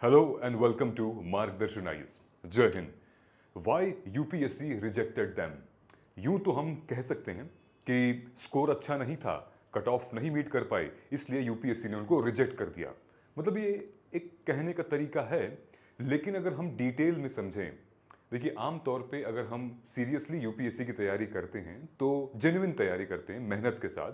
Hello and welcome to मार्गदर्शन IAS. जय Hind. Why UPSC rejected them? यूं तो हम कह सकते हैं कि स्कोर अच्छा नहीं था, कट ऑफ नहीं मीट कर पाए, इसलिए यूपीएससी ने उनको रिजेक्ट कर दिया। मतलब ये एक कहने का तरीका है, लेकिन अगर हम डिटेल में समझें, देखिए आमतौर पे अगर हम सीरियसली यूपीएससी की तैयारी करते हैं तो जेन्युइन तैयारी करते हैं मेहनत के साथ,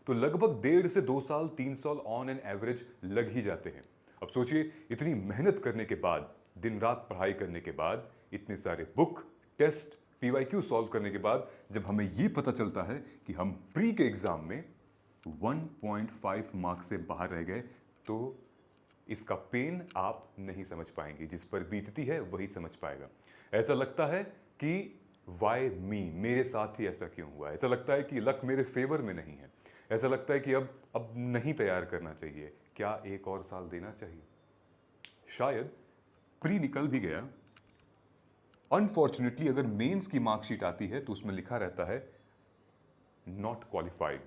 तो लगभग 1.5 से 2 साल 3 साल ऑन एन एवरेज लग ही जाते हैं। अब सोचिए, इतनी मेहनत करने के बाद, दिन रात पढ़ाई करने के बाद, इतने सारे बुक टेस्ट पीवाईक्यू सॉल्व करने के बाद जब हमें ये पता चलता है कि हम प्री के एग्जाम में 1.5 मार्क्स से बाहर रह गए, तो इसका पेन आप नहीं समझ पाएंगे। जिस पर बीतती है वही समझ पाएगा। ऐसा लगता है कि वाई मी, मेरे साथ ही ऐसा क्यों हुआ। ऐसा लगता है कि लक मेरे फेवर में नहीं है। ऐसा लगता है कि अब नहीं तैयार करना चाहिए, क्या एक और साल देना चाहिए। शायद प्री निकल भी गया, अनफॉर्चुनेटली अगर मेंस की मार्कशीट आती है तो उसमें लिखा रहता है नॉट क्वालिफाइड।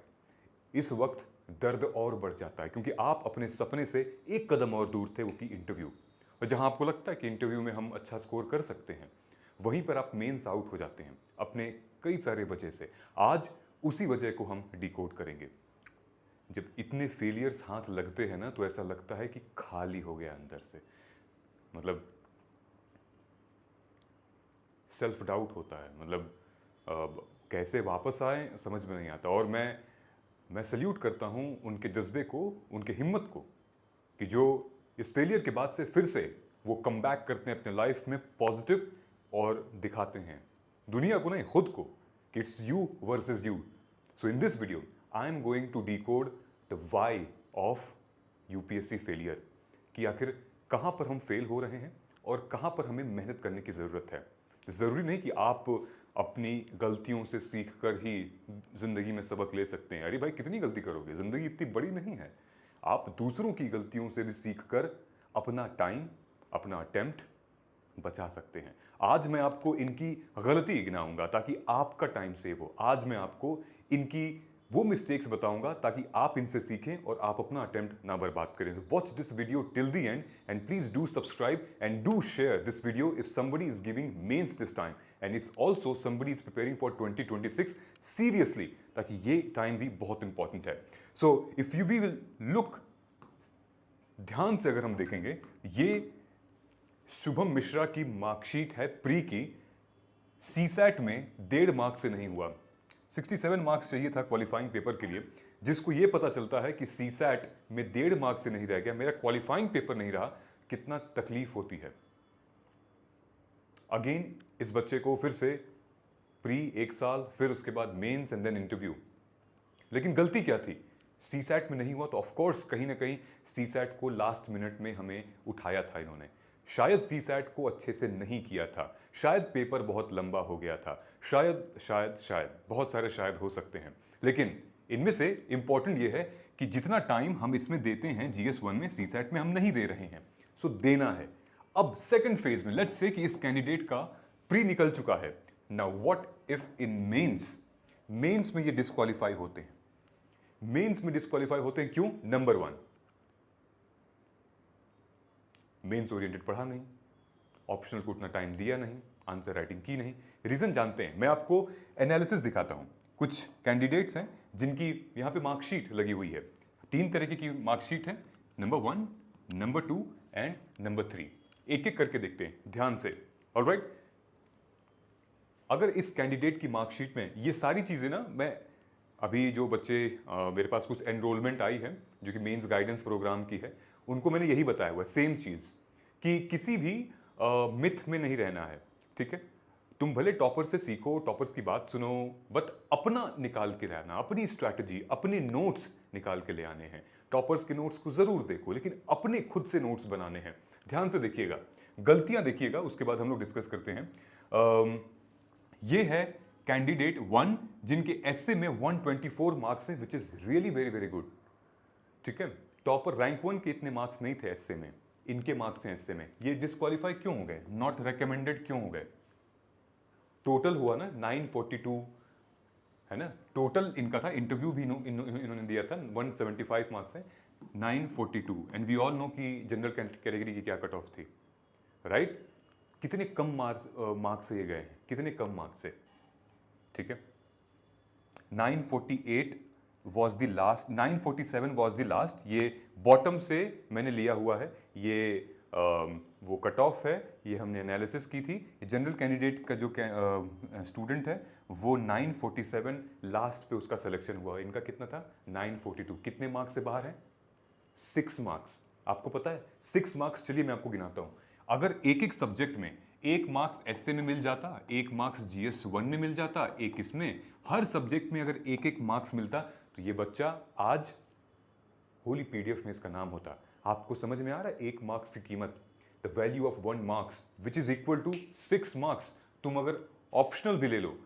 इस वक्त दर्द और बढ़ जाता है, क्योंकि आप अपने सपने से एक कदम और दूर थे, वो की इंटरव्यू। और जहां आपको लगता है कि इंटरव्यू में हम अच्छा स्कोर कर सकते हैं, वहीं पर आप मेंस आउट हो जाते हैं अपने कई सारे वजह से। आज उसी वजह को हम डिकोड करेंगे। जब इतने फेलियर्स हाथ लगते हैं ना, तो ऐसा लगता है कि खाली हो गया अंदर से। मतलब सेल्फ डाउट होता है। मतलब कैसे वापस आए समझ में नहीं आता। और मैं सल्यूट करता हूं उनके जज्बे को, उनके हिम्मत को, कि जो इस फेलियर के बाद से फिर से वो कम बैक करते हैं अपने लाइफ में पॉजिटिव, और दिखाते हैं दुनिया को नहीं, खुद को, कि it's you versus you. So in this video I am going to decode the why of UPSC failure, कि आखिर कहां पर हम फेल हो रहे हैं और कहां पर हमें मेहनत करने की ज़रूरत है। ज़रूरी नहीं कि आप अपनी गलतियों से सीख कर ही ज़िंदगी में सबक ले सकते हैं। अरे भाई, कितनी गलती करोगे, ज़िंदगी इतनी बड़ी नहीं है। आप दूसरों की गलतियों से भी सीख कर अपना टाइम, अपना अटेम्प्ट बचा सकते हैं। आज मैं आपको इनकी गलती गिनाऊंगा ताकि आपका टाइम सेव हो। आज मैं आपको इनकी वो मिस्टेक्स बताऊंगा ताकि आप इनसे सीखें और आप अपना अटेम्प्ट ना बर्बाद करें। Watch this video till the end and please do subscribe and do share this video if somebody is giving mains this time, and if also somebody is preparing for 2026 seriously, ताकि ये time भी बहुत important है। So if you we will look, ध्यान से अगर हम देखेंगे, ये शुभम मिश्रा की मार्कशीट है प्री की। सीसैट में 1.5 मार्क्स से नहीं हुआ। 67 मार्क्स चाहिए था क्वालिफाइंग पेपर के लिए। जिसको यह पता चलता है कि सीसैट में 1.5 मार्क्स से नहीं रह गया, मेरा क्वालिफाइंग पेपर नहीं रहा, कितना तकलीफ होती है। अगेन इस बच्चे को फिर से प्री 1 साल, फिर उसके बाद मेंस एंड देन इंटरव्यू। लेकिन गलती क्या थी? सीसैट में नहीं हुआ तो ऑफकोर्स कहीं ना कहीं सीसैट को लास्ट मिनट में हमें उठाया था इन्होंने। शायद सीसैट को अच्छे से नहीं किया था, शायद पेपर बहुत लंबा हो गया था, शायद शायद शायद बहुत सारे शायद हो सकते हैं। लेकिन इनमें से इंपॉर्टेंट यह है कि जितना टाइम हम इसमें देते हैं GS1 में, सीसैट में हम नहीं दे रहे हैं। सो देना है। अब सेकंड फेज में लेट्स से कि इस कैंडिडेट का प्री निकल चुका है। Now what if in mains, mains में ये डिस्क्वालीफाई होते हैं। मेंस में डिस्क्वालीफाई होते हैं क्यों? नंबर 1, मेंस ओरिएंटेड पढ़ा नहीं, ऑप्शनल को उतना टाइम दिया नहीं, आंसर राइटिंग की नहीं। रीजन जानते हैं, मैं आपको एनालिसिस दिखाता हूं। कुछ कैंडिडेट्स हैं जिनकी यहां पे मार्कशीट लगी हुई है। 3 तरीके की मार्कशीट है, नंबर 1, नंबर 2 एंड नंबर 3। एक एक करके देखते हैं ध्यान से। ऑलराइट, अगर इस कैंडिडेट की मार्कशीट में ये सारी चीजें ना, मैं अभी जो बच्चे मेरे पास कुछ एनरोलमेंट आई है जो कि मेंस गाइडेंस प्रोग्राम की है, उनको मैंने यही बताया हुआ है, सेम चीज, कि किसी भी मिथ में नहीं रहना है। ठीक है, तुम भले टॉपर से सीखो, टॉपर्स की बात सुनो, बट अपना निकाल के रहना, अपनी स्ट्रैटेजी, अपने नोट्स निकाल के ले आने हैं। टॉपर्स के नोट्स को जरूर देखो, लेकिन अपने खुद से नोट्स बनाने हैं। ध्यान से देखिएगा, गलतियां देखिएगा, उसके बाद हम लोग डिस्कस करते हैं। ये है कैंडिडेट 1 जिनके एसए में 124 मार्क्स हैं, which is really very very good. ठीक है, टॉपर रैंक 1 के इतने मार्क्स नहीं थे एसए में, इनके मार्क्स हैं एसए में। ये डिस्क्वालीफाई क्यों हो गए, नॉट रिकमेंडेड क्यों हो गए? टोटल हुआ ना 942, है ना, टोटल इनका था। इंटरव्यू भी इन्होंने दिया था, 175 मार्क्स है, 942 एंड वी ऑल नो कि जनरल कैटेगरी की क्या कट ऑफ थी, राइट? कितने कम मार्क्स से ये गए हैं, कितने कम मार्क्स से, ठीक है? 948 was the last, 947 was the last, ये बॉटम से मैंने लिया हुआ है, ये वो कट ऑफ है, ये हमने एनालिसिस की थी। जनरल कैंडिडेट का जो स्टूडेंट है वो 947 लास्ट पे उसका सिलेक्शन हुआ, इनका कितना था 942, कितने मार्क्स से बाहर है 6 मार्क्स। आपको पता है 6 मार्क्स, चलिए मैं आपको गिनाता हूं, अगर एक एक सब्जेक्ट में 1 मार्क्स एसए में मिल जाता, 1 मार्क्स जीएस 1 में मिल जाता, एक इसमें, हर सब्जेक्ट में अगर एक एक मार्क्स मिलता तो ये बच्चा आज होली पीडीएफ में इसका नाम होता। आपको समझ में आ रहा है 1 मार्क्स की कीमत, the value of 1 marks which is equal to 6 marks. तुम अगर ऑप्शनल भी ले लो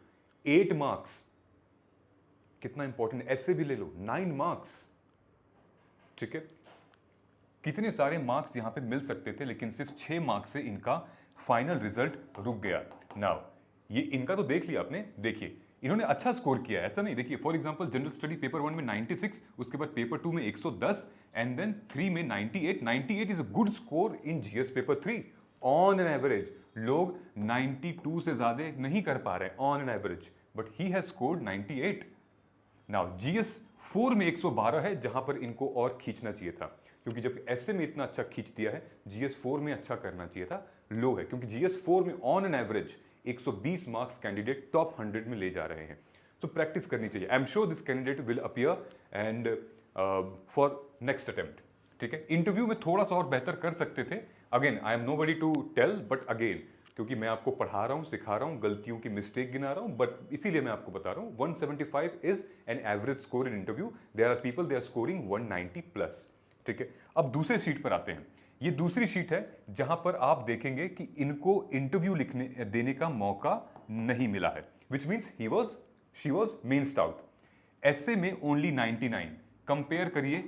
8 मार्क्स, कितना इंपॉर्टेंट, ऐसे भी ले लो 9 मार्क्स, ठीक है? कितने सारे मार्क्स यहां पे मिल सकते थे, लेकिन सिर्फ 6 मार्क्स से इनका फाइनल रिजल्ट रुक गया। नाउ ये इनका तो देख लिया आपने, देखिए इन्होंने अच्छा स्कोर किया, ऐसा नहीं, देखिए for example general study paper 1 में 96, उसके बाद पेपर 2 में 110 एंड देन 3 में 98। 98 is a good score in GS paper 3 on an average. लोग 92 से ज्यादा नहीं कर पा रहे on an average, but he has scored 98। Now GS 4 में 112 है, जहां पर इनको और खींचना चाहिए था, क्योंकि जब एसए में इतना अच्छा खींच दिया है, जीएस 4 में अच्छा करना चाहिए था, लो है, क्योंकि जीएस 4 में on an average 120 marks candidate top 100 में ले जा रहे हैं। तो प्रैक्टिस करनी चाहिए। आई am sure this candidate will appear and for next attempt, ठीक है? इंटरव्यू में थोड़ा सा और बेहतर कर सकते थे, again I am nobody to tell, but again क्योंकि मैं आपको पढ़ा रहा हूं, सिखा रहा हूं, गलतियों की मिस्टेक गिना रहा हूं, बट इसीलिए मैं आपको बता रहा हूं 175 is an average score in interview. There are people they are scoring 190 plus, ठीक है? अब दूसरे शीट पर आते हैं। ये दूसरी शीट है जहां पर आप देखेंगे कि इनको इंटरव्यू लिखने देने का मौका नहीं मिला है, which means she was missed out. SA में ओनली 99, कंपेयर करिए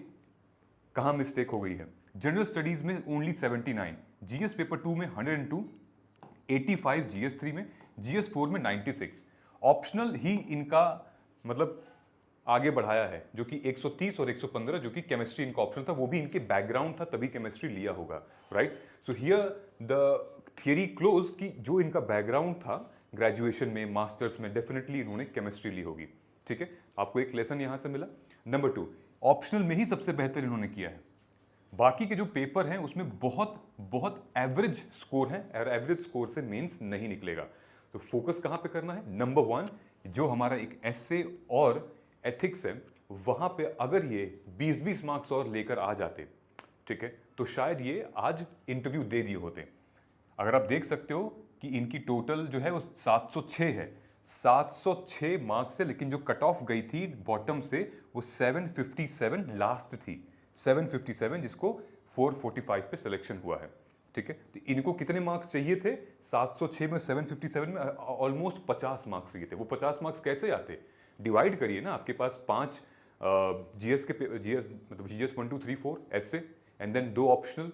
कहां मिस्टेक हो गई है। जनरल स्टडीज में ओनली 79, जीएस पेपर 2 में 102, 85 जीएस 3 में, जीएस 4 में 96। ऑप्शनल ही इनका मतलब आगे बढ़ाया है, जो कि 130 और 115, जो कि केमिस्ट्री इनका ऑप्शन था, वो भी इनके बैकग्राउंड था तभी केमिस्ट्री लिया होगा, right? So here the theory close कि जो इनका बैकग्राउंड था ग्रेजुएशन में, मास्टर्स में, डेफिनेटली इन्होंने केमिस्ट्री ली होगी, ठीक है? आपको एक लेसन यहां से मिला। नंबर 2, ऑप्शनल में ही सबसे बेहतर इन्होंने किया है, बाकी के जो पेपर हैं उसमें बहुत बहुत एवरेज स्कोर है, और एवरेज स्कोर से मेंस नहीं निकलेगा। तो फोकस कहां पे करना है? नंबर 1, जो हमारा एक एसए और एथिक्स है, वहां पे अगर ये 20-20 मार्क्स और लेकर आ जाते, ठीक है, तो शायद ये आज इंटरव्यू दे दिए होते। अगर आप देख सकते हो कि इनकी टोटल जो है वो 706 है, 706 मार्क्स है, लेकिन जो कट ऑफ गई थी बॉटम से वो 757 लास्ट थी, 757, जिसको 445 पे सिलेक्शन हुआ है, ठीक है? तो इनको कितने मार्क्स चाहिए थे? 706 में 757 में ऑलमोस्ट 50 मार्क्स चाहिए थे। वो 50 मार्क्स कैसे आते? डिवाइड करिए ना, आपके पास 5 जीएस के जीएस मतलब जीएस 1 2 3 4 ऐसे, एंड देन 2 ऑप्शनल।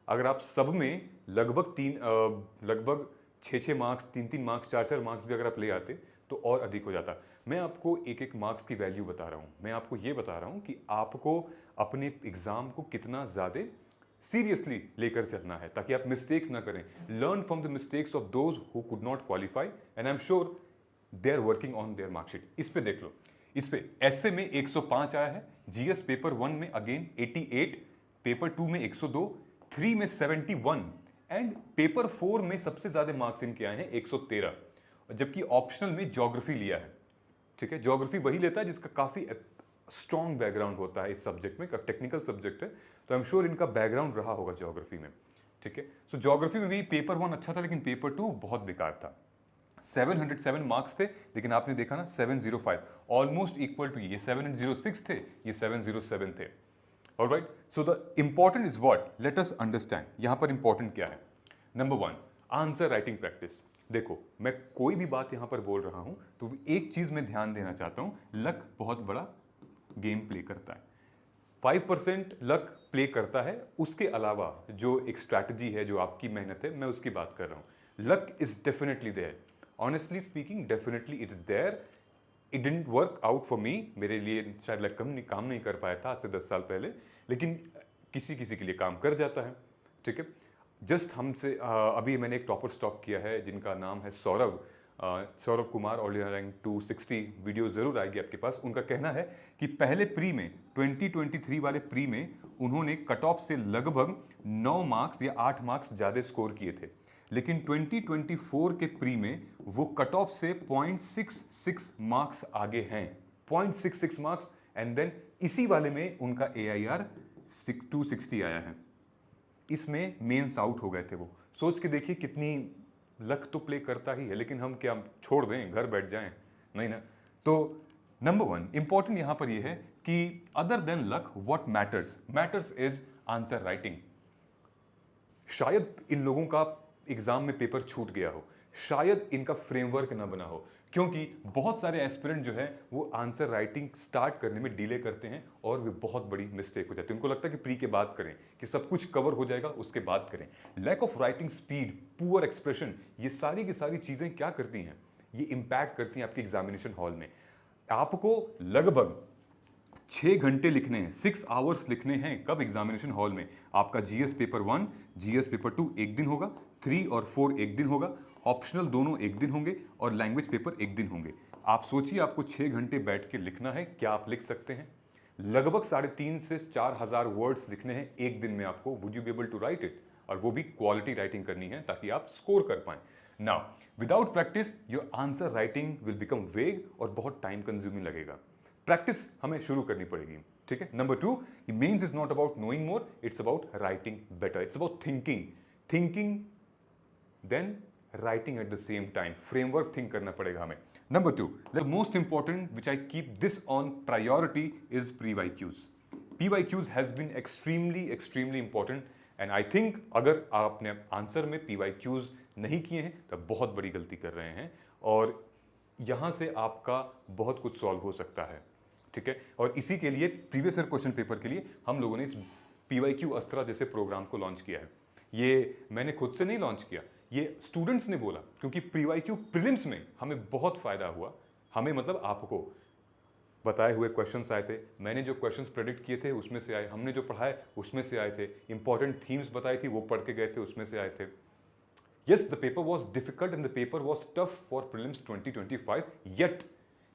अगर आप सब में लगभग 6-6 मार्क्स, 3-3 मार्क्स, 4-4 मार्क्स भी अगर आप ले आते तो और अधिक हो जाता। मैं आपको एक एक मार्क्स की वैल्यू बता रहा हूँ, मैं आपको ये बता रहा हूँ कि आपको अपने एग्जाम को कितना ज़्यादा सीरियसली लेकर चलना है, ताकि आप मिस्टेक ना करें। Learn from the mistakes of those who could not qualify, and I am sure they are working on their marksheet. इस पे देख लो, इस पे एसए में 105 आया है, जीएस पेपर 1 में अगेन 88, पेपर 2 में 102, 3 में 71, एंड पेपर 4 में सबसे ज्यादा मार्क्स इनके आए हैं 113, जबकि ऑप्शनल में ज्योग्राफी लिया है, ठीक है? ज्योग्राफी वही लेता है जिसका काफी स्ट्रॉन्ग बैकग्राउंड होता है इस सब्जेक्ट में, टेक्निकल सब्जेक्ट है, तो आई एम श्योर इनका बैकग्राउंड रहा होगा ज्योग्राफी में, ठीक है? सो ज्योग्राफी में भी पेपर 1 अच्छा था, लेकिन पेपर 2 बहुत बेकार था। 707 मार्क्स थे, लेकिन आपने देखा ना 705, ऑलमोस्ट इक्वल टू, ये 706 थे, ये 707 थे। Alright, so the important is what, let us understand यहां पर इंपॉर्टेंट क्या है। Number 1, answer writing practice. देखो, मैं कोई भी बात यहां पर बोल रहा हूं तो एक चीज में ध्यान देना चाहता हूं, लक बहुत बड़ा गेम प्ले करता है। 5% लक प्ले करता है, उसके अलावा जो एक स्ट्रैटेजी है, जो आपकी मेहनत है, मैं उसकी बात कर रहा हूं। Luck is definitely there, honestly speaking definitely it's there. It didn't work out for me, मेरे लिए शायद लक काम नहीं कर पाया था आज से 10 साल पहले, लेकिन किसी किसी के लिए काम कर जाता है, ठीक है। जस्ट हमसे अभी मैंने एक टॉपर स्टॉप किया है जिनका नाम है Saurabh, Saurabh Kumar, all rank 260 video ज़रूर आएगी आपके पास। उनका कहना है कि पहले प्री में 2023 वाले प्री में उन्होंने कट ऑफ से लगभग 9 मार्क्स या 8 मार्क्स ज़्यादा स्कोर किए थे, लेकिन 2024 के प्री में वो कट ऑफ से 0.66 मार्क्स आगे हैं, 0.66 मार्क्स। एंड देन इसी वाले में उनका AIR 260 आया है। इसमें मेंस आउट हो गए थे वो। सोच के देखिए कितनी लक तो प्ले करता ही है, लेकिन हम क्या छोड़ दें, घर बैठ जाएं? नहीं ना। तो नंबर 1 इंपॉर्टेंट यहां पर यह है कि other than luck what matters is answer writing. शायद इन लोगों का एग्जाम में पेपर छूट गया हो, शायद इनका फ्रेमवर्क ना बना हो, क्योंकि बहुत सारे एस्पिरेंट जो है वो आंसर राइटिंग स्टार्ट करने में डिले करते हैं और वे बहुत बड़ी मिस्टेक हो जाती है। उनको लगता है कि प्री के बाद करें, कि सब कुछ कवर हो जाएगा उसके बाद करें। Lack of writing speed, poor expression, ये सारी की सारी चीजें क्या करती हैं, ये इंपैक्ट करती हैं आपके एग्जामिनेशन हॉल में। आपको लगभग 6 घंटे लिखने हैं, 6 आवर्स लिखने हैं। कब? एग्जामिनेशन हॉल में। आपका GS पेपर 1, GS पेपर 2 एक दिन होगा, 3 और 4 एक दिन होगा, ऑप्शनल दोनों एक दिन होंगे और लैंग्वेज पेपर एक दिन होंगे। आप सोचिए आपको 6 घंटे बैठ के लिखना है, क्या आप लिख सकते हैं? लगभग 3,500 से 4,000 वर्ड्स लिखने हैं एक दिन में आपको। Would you be able to write it? और वो भी क्वालिटी राइटिंग करनी है ताकि आप स्कोर कर पाएं। Now without practice your answer writing will become वेग और बहुत टाइम कंज्यूमिंग लगेगा। प्रैक्टिस हमें शुरू करनी पड़ेगी, ठीक है। Number 2, mains is not about knowing more, it's about writing better, it's about thinking then writing at the same time. Framework think करना पड़ेगा हमें। Number 2, the most important which I keep this on priority is PYQs। PYQs has been extremely important and I think अगर आपने answer में PYQs नहीं किए हैं तो बहुत बड़ी गलती कर रहे हैं और यहां से आपका बहुत कुछ सॉल्व हो सकता है, ठीक है। और इसी के लिए प्रीवियस ईयर क्वेश्चन पेपर के लिए हम लोगों ने इस PYQ अस्त्रा जैसे प्रोग्राम को लॉन्च किया है। ये मैंने खुद से नहीं लॉन्च किया, ये स्टूडेंट्स ने बोला, क्योंकि PYQ प्रीलिम्स में हमें बहुत फायदा हुआ। हमें मतलब आपको बताए हुए क्वेश्चंस आए थे, मैंने जो क्वेश्चंस प्रेडिक्ट किए थे उसमें से आए, हमने जो पढ़ाए उसमें से आए थे, इंपॉर्टेंट थीम्स बताई थी वो पढ़ के गए थे उसमें से आए थे। Yes, the paper was difficult and the paper was tough for prelims 2025, yet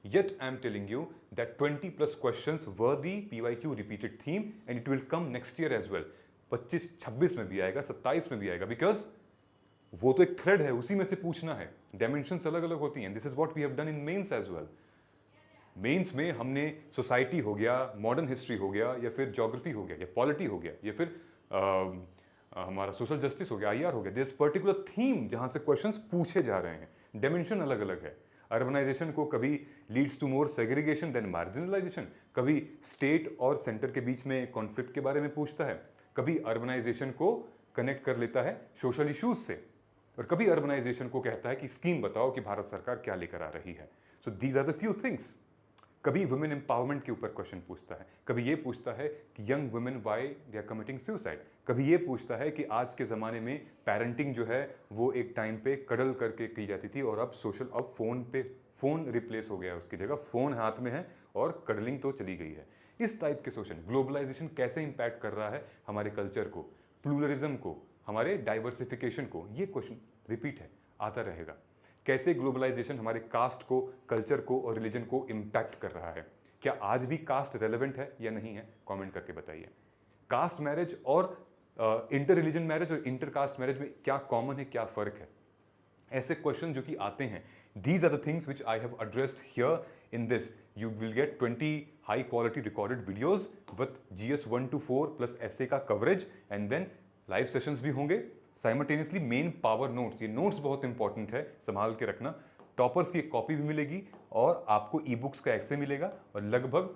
I am telling you that 20 plus questions were the PYQ repeated theme and it will come next year as well. 25, 26 में भी आएगा, 27 में भी आएगा, because वो तो एक thread है, उसी में से पूछना है। डायमेंशंस अलग अलग होती हैं। This is what we have done in mains as well. Mains में हमने सोसाइटी हो गया, मॉडर्न हिस्ट्री हो गया, या फिर ज्योग्राफी हो गया, या पॉलिटी हो गया, या फिर हमारा सोशल जस्टिस हो गया, IR हो गया। दिस पर्टिकुलर थीम जहां से क्वेश्चंस पूछे जा रहे हैं, डायमेंशन अलग अलग है। अर्बनाइजेशन को कभी leads to more segregation than marginalisation, कभी स्टेट और सेंटर के बीच में कॉन्फ्लिक्ट के बारे में पूछता है, कभी अर्बनाइजेशन को कनेक्ट कर लेता है सोशल इश्यूज से, और कभी अर्बनाइजेशन को कहता है कि स्कीम बताओ कि भारत सरकार क्या लेकर आ रही है। So these are the few things. कभी वुमेन एम्पावरमेंट के ऊपर क्वेश्चन पूछता है, कभी ये पूछता है कि young women why they are committing suicide, कभी ये पूछता है कि आज के ज़माने में पेरेंटिंग जो है वो एक टाइम पे कडल करके की जाती थी और अब फ़ोन रिप्लेस हो गया, उसकी जगह फ़ोन हाथ में है और कडलिंग तो चली गई है। इस टाइप के क्वेश्चन, ग्लोबलाइजेशन कैसे इंपैक्ट कर रहा है हमारे कल्चर को, प्लूरलिज्म को, हमारे डाइवर्सिफिकेशन को, ये क्वेश्चन रिपीट है, आता रहेगा। कैसे ग्लोबलाइजेशन हमारे कास्ट को, कल्चर को और रिलीजन को इम्पैक्ट कर रहा है, क्या आज भी कास्ट रेलेवेंट है या नहीं है, कमेंट करके बताइए। कास्ट मैरिज और इंटर रिलीजन मैरिज और इंटर कास्ट मैरिज में क्या कॉमन है, क्या फर्क है, ऐसे क्वेश्चन जो कि आते हैं। These are the things which I have addressed here in this. You will get 20 high quality recorded videos with GS 1 to 4 plus essay का coverage, and then live sessions भी होंगे। साइमल्टेनियसली मेन पावर नोट्स, ये notes बहुत important है, संभाल के रखना। Toppers की एक कॉपी भी मिलेगी और आपको ई बुक्स का एक्से मिलेगा और लगभग,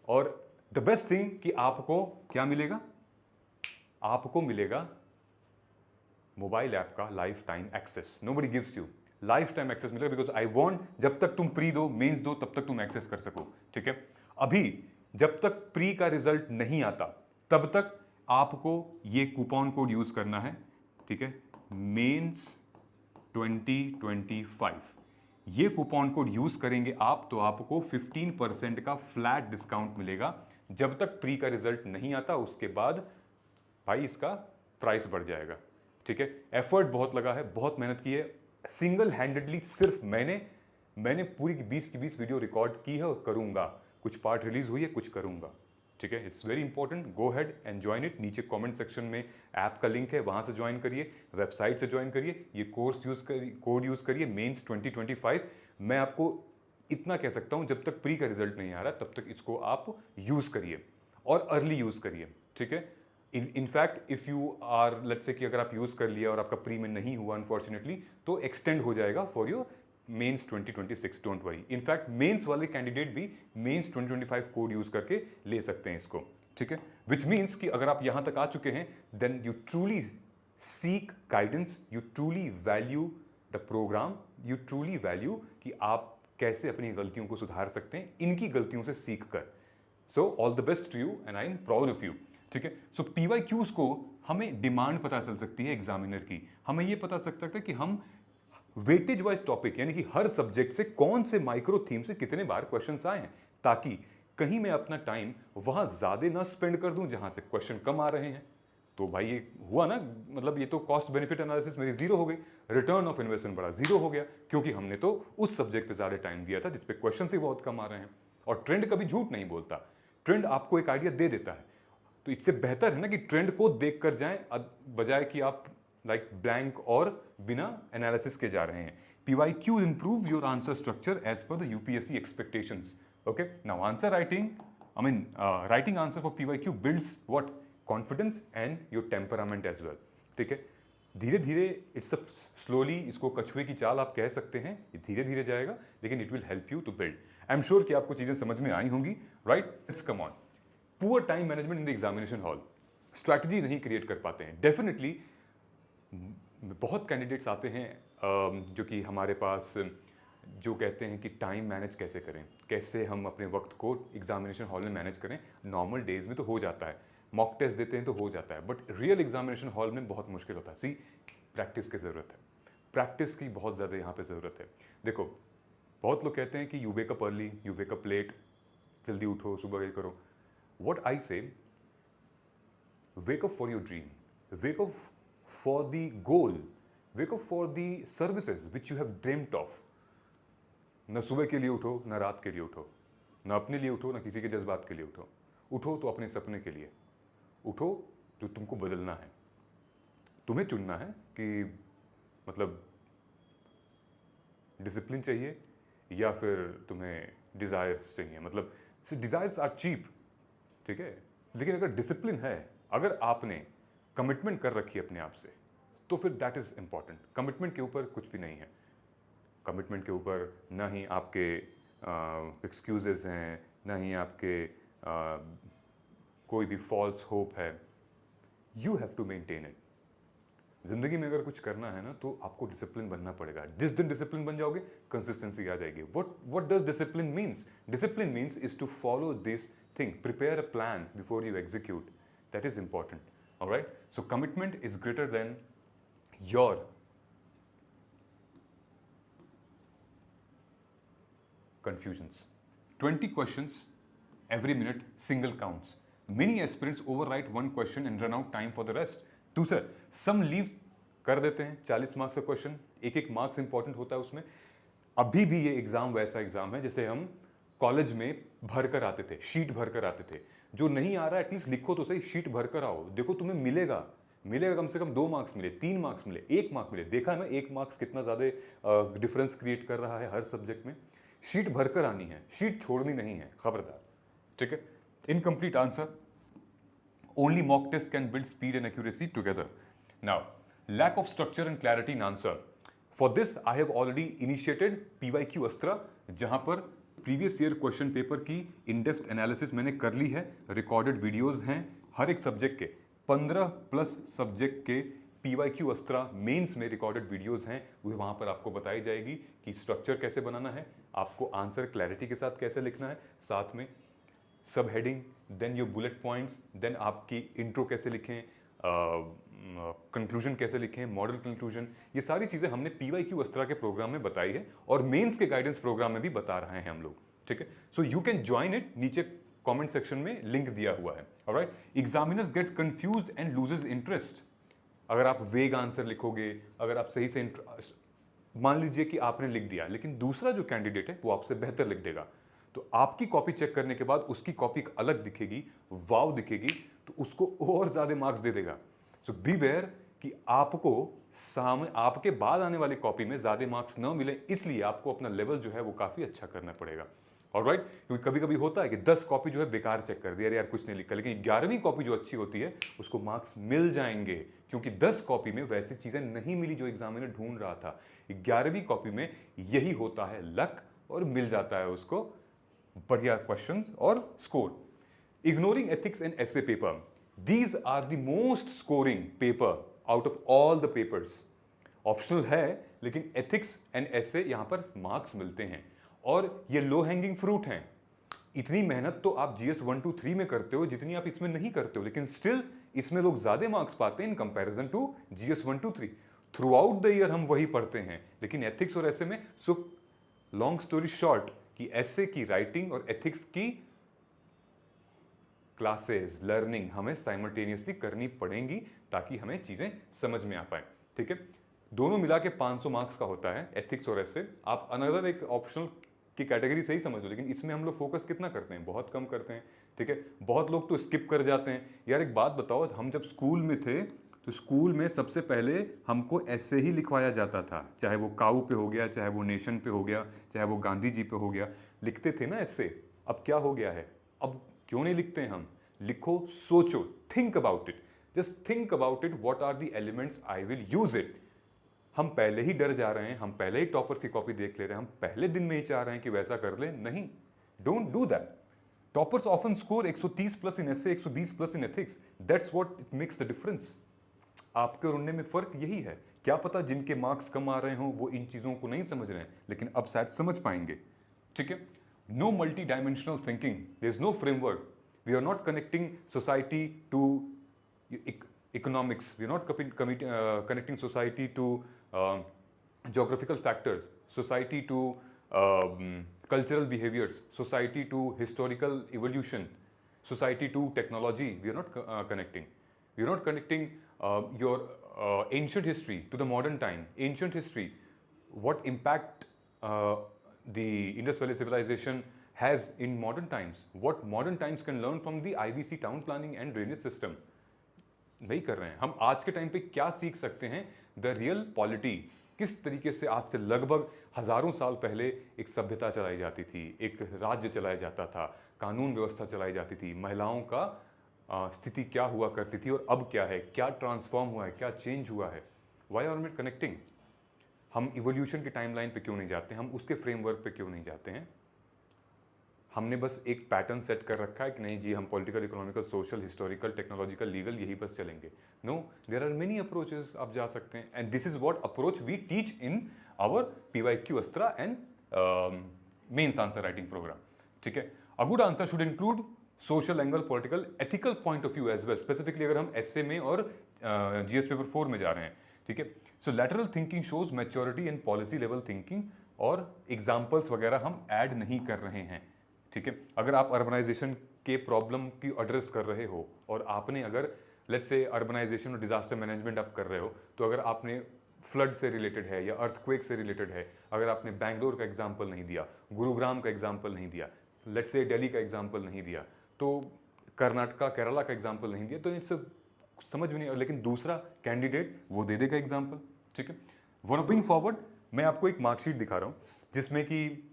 और द बेस्ट थिंग कि आपको क्या मिलेगा, आपको मिलेगा मोबाइल ऐप का lifetime access. Nobody gives you lifetime access मिलेगा, बिकॉज आई वांट जब तक तुम प्री दो, मेंस दो, तब तक तुम एक्सेस कर सको, ठीक है। अभी जब तक प्री का रिजल्ट नहीं आता तब तक आपको ये कूपन कोड यूज करना है, ठीक है, मेंस 2025। ये कूपन कोड यूज करेंगे आप तो आपको 15% का फ्लैट डिस्काउंट मिलेगा जब तक प्री का रिजल्ट नहीं आता उसके बाद भाई इसका प्राइस बढ़ जाएगा, ठीक है। एफर्ट बहुत लगा है, बहुत मेहनत की है, सिंगल हैंडेडली सिर्फ मैंने पूरी 20 की 20 वीडियो रिकॉर्ड की है और करूंगा। कुछ पार्ट रिलीज हुई है, कुछ करूंगा, ठीक है। It's very important, go head and join it. नीचे कमेंट सेक्शन में ऐप का लिंक है, वहां से ज्वाइन करिए, वेबसाइट से ज्वाइन करिए, ये कोर्स कोड यूज करिए, मेंस 2025। मैं आपको इतना कह सकता हूं, जब तक प्री का रिजल्ट नहीं आ रहा तब तक इसको आप यूज करिए और अर्ली यूज करिए, ठीक है। In fact if you are let's say कि अगर आप यूज कर लिया और आपका प्री में नहीं हुआ अनफॉर्चुनेटली, तो एक्सटेंड हो जाएगा for your mains 2026, don't worry. In fact mains वाले कैंडिडेट भी मेंस 2025 कोड यूज करके ले सकते हैं इसको, ठीक है। विच मीन्स कि अगर आप यहां तक आ चुके हैं, then you truly seek guidance, you truly value the programme, you truly value कि आप कैसे अपनी गलतियों को सुधार सकते हैं इनकी गलतियों से सीख कर। So all the best to you and I am proud of you, ठीक है। सो PYQs को हमें डिमांड पता चल सकती है एग्जामिनर की, हमें यह पता सकता है कि हम वेटेज वाइज टॉपिक यानी कि हर सब्जेक्ट से कौन से माइक्रो थीम से कितने बार क्वेश्चंस आए हैं, ताकि कहीं मैं अपना टाइम वहां ज्यादा ना स्पेंड कर दूं जहां से क्वेश्चन कम आ रहे हैं। तो भाई ये हुआ ना, मतलब ये तो कॉस्ट बेनिफिट एनालिसिस मेरी जीरो हो गई, रिटर्न ऑफ इन्वेस्टमेंट बड़ा जीरो हो गया, क्योंकि हमने तो उस सब्जेक्ट पे ज्यादा टाइम दिया था जिसपे क्वेश्चन ही बहुत कम आ रहे हैं। और ट्रेंड कभी झूठ नहीं बोलता, ट्रेंड आपको एक आइडिया दे देता है। तो इससे बेहतर है ना कि ट्रेंड को देख कर जाएं, बजाय कि आप लाइक ब्लैंक और बिना एनालिसिस के जा रहे हैं। PYQ improve your answer structure as per the UPSC expectations. Okay, now answer writing, writing answer for PYQ builds what? Confidence and your temperament as well. ठीक है, धीरे धीरे इट्स स्लोली, इसको कछुए की चाल आप कह सकते हैं, ये धीरे धीरे जाएगा, लेकिन it will help you to build. I am sure कि आपको चीजें समझ में आई होंगी, right? Let's come on. Poor time management in the examination hall, strategy नहीं क्रिएट कर पाते हैं। डेफिनेटली बहुत कैंडिडेट्स आते हैं जो कि हमारे पास जो कहते हैं कि टाइम मैनेज कैसे करें, कैसे हम अपने वक्त को एग्जामिनेशन हॉल में मैनेज करें। नॉर्मल डेज में तो हो जाता है, मॉक टेस्ट देते हैं तो हो जाता है, बट रियल एग्जामिनेशन हॉल में बहुत मुश्किल होता है। सी, प्रैक्टिस की ज़रूरत है, प्रैक्टिस की बहुत ज़्यादा यहाँ पे ज़रूरत है। देखो, बहुत लोग कहते हैं कि you wake up early, you wake up late, जल्दी उठो, सुबह ये करो। व्हाट आई से, wake up for your dream, wake up for the goal, wake up for the services which you have dreamt of। न सुबह के लिए उठो, न रात के लिए उठो, न अपने लिए उठो, न किसी के जज्बात के लिए उठो। उठो तो अपने सपने के लिए उठो, जो तुमको बदलना है। तुम्हें चुनना है कि मतलब डिसिप्लिन चाहिए या फिर तुम्हें डिजायर्स चाहिए। मतलब डिजायर्स आर चीप, ठीक है, लेकिन अगर डिसिप्लिन है, अगर आपने कमिटमेंट कर रखी है अपने आप से, तो फिर दैट इज इंपॉर्टेंट। कमिटमेंट के ऊपर कुछ भी नहीं है, कमिटमेंट के ऊपर ना ही आपके एक्सक्यूजेस हैं, ना ही आपके कोई भी फॉल्स होप है। You have to maintain it. जिंदगी में अगर कुछ करना है ना, तो आपको डिसिप्लिन बनना पड़ेगा। जिस दिन डिसिप्लिन बन जाओगे, कंसिस्टेंसी आ जाएगी। What does discipline means? Discipline means is to follow this thing, prepare a plan before you execute. That is important, all right? So commitment is greater than your confusions. 20 questions every minute, single counts. Many aspirants overwrite one question and run out time for the rest. दूसरा, some leave कर देते हैं 40 marks का question, एक marks important होता है उसमें। अभी भी ये एग्जाम वैसा एग्जाम है जैसे हम कॉलेज में भर कर आते थे, शीट भर कर आते थे। जो नहीं आ रहा है एटलीस्ट लिखो तो सही, शीट भर कर आओ, देखो तुम्हें मिलेगा कम से कम 2 मार्क्स मिले, 3 मार्क्स मिले, 1 मार्क मिले। देखा है ना 1 मार्क्स कितना ज्यादा डिफरेंस क्रिएट कर रहा है हर सब्जेक्ट में। शीट भर कर आनी है, शीट छोड़नी नहीं है, खबरदार, ठीक है। Incomplete answer, only mock test can build speed and accuracy together. Now, lack of structure and clarity in answer. For this I have already initiated PYQ Astra, जहां पर प्रीवियस ईयर क्वेश्चन पेपर की इन-डेप्थ analysis मैंने कर ली है। Recorded videos हैं हर एक subject के, 15 plus subject के PYQ अस्त्रा मेंस में रिकॉर्डेड वीडियोस हैं। वो वहां पर आपको बताई जाएगी कि स्ट्रक्चर कैसे बनाना है, आपको आंसर क्लैरिटी के साथ कैसे लिखना है, साथ में subheading, then your bullet points, then आपकी इंट्रो कैसे लिखें, कंक्लूजन कैसे लिखें, मॉडल कंक्लूजन। ये सारी चीजें हमने PYQ अस्त्रा के प्रोग्राम में बताई है और मेंस के गाइडेंस प्रोग्राम में भी बता रहे हैं हम लोग, ठीक है। So you can join it, नीचे कमेंट सेक्शन में लिंक दिया हुआ है। Alright, examiners gets confused and loses interest. अगर आप वेग आंसर लिखोगे, अगर आप सही से मान लीजिए कि आपने लिख दिया लेकिन दूसरा जो कैंडिडेट है वो आपसे बेहतर लिख देगा, तो आपकी कॉपी चेक करने के बाद उसकी कॉपी अलग दिखेगी, वाव दिखेगी, तो उसको और ज्यादा मार्क्स दे देगा। सो बी वेयर कि आपको सामने आपके बाद आने वाली कॉपी में ज्यादा मार्क्स न मिले, इसलिए आपको अपना लेवल जो है वो काफी अच्छा करना पड़ेगा। ऑलराइट, क्योंकि कभी कभी होता है कि 10 कॉपी जो है बेकार चेक कर दिया, यार कुछ नहीं लिखा, लेकिन 11वीं कॉपी जो अच्छी होती है उसको मार्क्स मिल जाएंगे, क्योंकि 10 कॉपी में वैसी चीजें नहीं मिली जो एग्जामिनर ढूंढ रहा था। 11वीं कॉपी में यही होता है लक, और मिल जाता है उसको बढ़िया क्वेश्चंस और score. Ignoring ethics and essay paper, these are the most scoring paper out of all the papers. Optional है लेकिन एथिक्स एंड एसे यहां पर मार्क्स मिलते हैं, और ये लो हैंगिंग फ्रूट हैं। इतनी मेहनत तो आप जीएस 1 2 3 में करते हो जितनी आप इसमें नहीं करते हो, लेकिन स्टिल इसमें लोग ज्यादा मार्क्स पाते हैं in comparison to GS 1 2 3। Throughout the year हम वही पढ़ते हैं, लेकिन एथिक्स और ऐसे में, सो लॉन्ग स्टोरी शॉर्ट कि ऐसे की राइटिंग और एथिक्स की क्लासेस लर्निंग हमें साइमल्टेनियसली करनी पड़ेंगी ताकि हमें चीजें समझ में आ पाए। ठीक है, दोनों मिला के 500 मार्क्स का होता है एथिक्स और ऐसे। आप अनदर एक ऑप्शनल की कैटेगरी से ही समझ लो, लेकिन इसमें हम लोग फोकस कितना करते हैं, बहुत कम करते हैं। ठीक है, बहुत लोग तो स्किप कर जाते हैं। यार एक बात बताओ, हम जब स्कूल में थे तो स्कूल में सबसे पहले हमको ऐसे ही लिखवाया जाता था, चाहे वो काऊ पे हो गया, चाहे वो नेशन पे हो गया, चाहे वो गांधी जी पे हो गया, लिखते थे ना ऐसे। अब क्या हो गया है, अब क्यों नहीं लिखते हैं हम? लिखो, सोचो, think about it, just think about it, what are the elements, I will use it. हम पहले ही डर जा रहे हैं, हम पहले ही टॉपर्स की कॉपी देख ले रहे हैं, हम पहले दिन में ही चाह रहे हैं कि वैसा कर ले। नहीं, don't do that. Toppers often score 130 plus in essay, 120 plus in ethics, that's what it makes the difference. आपके और उनने में फर्क यही है। क्या पता जिनके मार्क्स कम आ रहे हों वो इन चीजों को नहीं समझ रहे हैं, लेकिन अब शायद समझ पाएंगे। ठीक है, no multi dimensional thinking, there is no framework, we are not connecting society to economics, we're not connecting society to geographical factors, society to cultural behaviors, society to historical evolution, society to technology. We are not connecting. We are not connecting your ancient history to the modern time. Ancient history, what impact the Indus Valley civilization has in modern times, what modern times can learn from the IBC town planning and drainage system. नहीं कर रहे हैं। हम आज के time पे क्या सीख सकते हैं, द रियल पॉलिटी, किस तरीके से आज से लगभग हजारों साल पहले एक सभ्यता चलाई जाती थी, एक राज्य चलाया जाता था, कानून व्यवस्था चलाई जाती थी, महिलाओं का स्थिति क्या हुआ करती थी और अब क्या है, क्या ट्रांसफॉर्म हुआ है, क्या चेंज हुआ है। Why are we connecting? हम इवोल्यूशन की टाइमलाइन पे क्यों नहीं जाते, हम उसके फ्रेमवर्क पे क्यों नहीं जाते हैं? हमने बस एक पैटर्न सेट कर रखा है कि नहीं जी हम political, economical, social, historical, technological, legal यही बस चलेंगे। No, there are many approaches आप जा सकते हैं, and this is what approach we teach in our PYQ Astra and mains answer writing programme. ठीक है, a good answer should include social angle, political, ethical point of view as well, specifically अगर हम S A में और GS paper 4 में जा रहे हैं। ठीक है, so lateral thinking shows maturity and policy level thinking, और एग्जाम्पल्स वगैरह हम ऐड नहीं कर रहे हैं। ठीक है, अगर आप अर्बनाइजेशन के प्रॉब्लम की एड्रेस कर रहे हो और आपने अगर लेट्स से अर्बनाइजेशन और डिजास्टर मैनेजमेंट आप कर रहे हो, तो अगर आपने फ्लड से रिलेटेड है या अर्थक्वेक से रिलेटेड है, अगर आपने बैंगलोर का एग्जाम्पल नहीं दिया, गुरुग्राम का एग्जाम्पल नहीं दिया, लेट्स से दिल्ली का एग्जाम्पल नहीं दिया, तो कर्नाटका, केरला का एग्जाम्पल नहीं दिया, तो इट्स समझ में नहीं। लेकिन दूसरा कैंडिडेट वो दे देगा एग्जाम्पल। ठीक है, गोइंग फॉरवर्ड मैं आपको एक मार्कशीट दिखा रहा हूँ जिसमें कि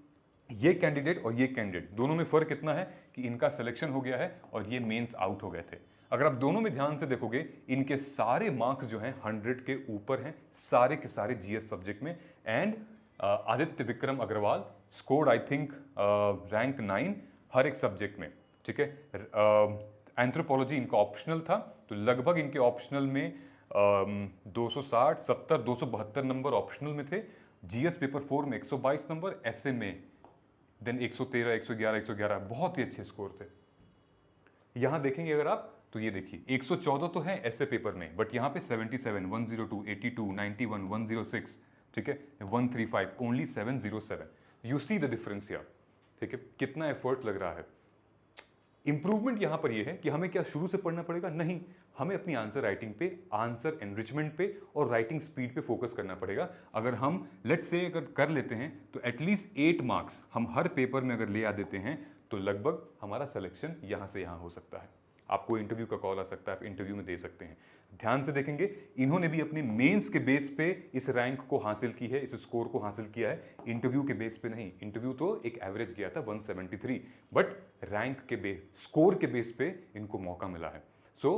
ये कैंडिडेट और ये कैंडिडेट दोनों में फर्क इतना है कि इनका सिलेक्शन हो गया है और ये मेंस आउट हो गए थे। अगर आप दोनों में ध्यान से देखोगे, इनके सारे मार्क्स जो हैं 100 के ऊपर हैं, सारे के सारे GS सब्जेक्ट में। And Aditya Vikram Agarwal scored I think rank 9 हर एक सब्जेक्ट में। ठीक है, एंथ्रोपोलॉजी इनका ऑप्शनल था, तो लगभग इनके ऑप्शनल में 260, 70, 272 नंबर ऑप्शनल में थे। GS पेपर 4 में 122 नंबर, एसए में देन 113, 111, 111, बहुत ही अच्छे स्कोर थे। यहां देखेंगे अगर आप तो ये देखिए 114 तो है ऐसे पेपर में, बट यहां पे 77, 102, 82, 91, 106, ठीक है, 135, only 707। You see the difference here. ठीक है, कितना एफर्ट लग रहा है। इंप्रूवमेंट यहां पर यह है कि हमें क्या शुरू से पढ़ना पड़ेगा? नहीं, हमें अपनी आंसर राइटिंग पे, आंसर एनरिचमेंट पे और राइटिंग स्पीड पे फोकस करना पड़ेगा। अगर हम लेट्स से अगर कर लेते हैं तो एटलीस्ट 8 मार्क्स हम हर पेपर में अगर ले आ देते हैं तो लगभग हमारा सिलेक्शन यहां से यहां हो सकता है। आपको इंटरव्यू का कॉल आ सकता है, आप इंटरव्यू में दे सकते हैं। ध्यान से देखेंगे, इन्होंने भी अपने मेंस के बेस पे इस रैंक को हासिल की है, इस स्कोर को हासिल किया है, इंटरव्यू के बेस पे नहीं। इंटरव्यू तो एक एवरेज गया था 173, बट रैंक के बेस, स्कोर के बेस पे इनको मौका मिला है। सो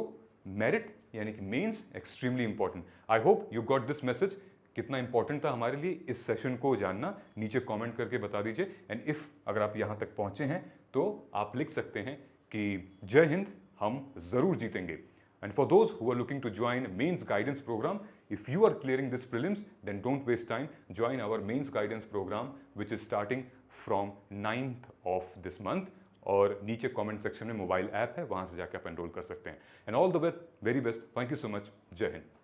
मेरिट यानी कि mains extremely important. I hope you got this message. कितना इंपॉर्टेंट था हमारे लिए इस सेशन को जानना, नीचे कमेंट करके बता दीजिए। एंड इफ अगर आप यहां तक पहुंचे हैं तो आप लिख सकते हैं कि जय हिंद, हम जरूर जीतेंगे। And for those who are looking to join mains guidance program, if you are clearing this prelims, then don't waste time. Join our mains guidance program, which is starting from 9th of this month. और नीचे comment section में mobile app है, वहां से जाकर आप enrol कर सकते हैं। And all the very best, thank you so much, जय हिंद।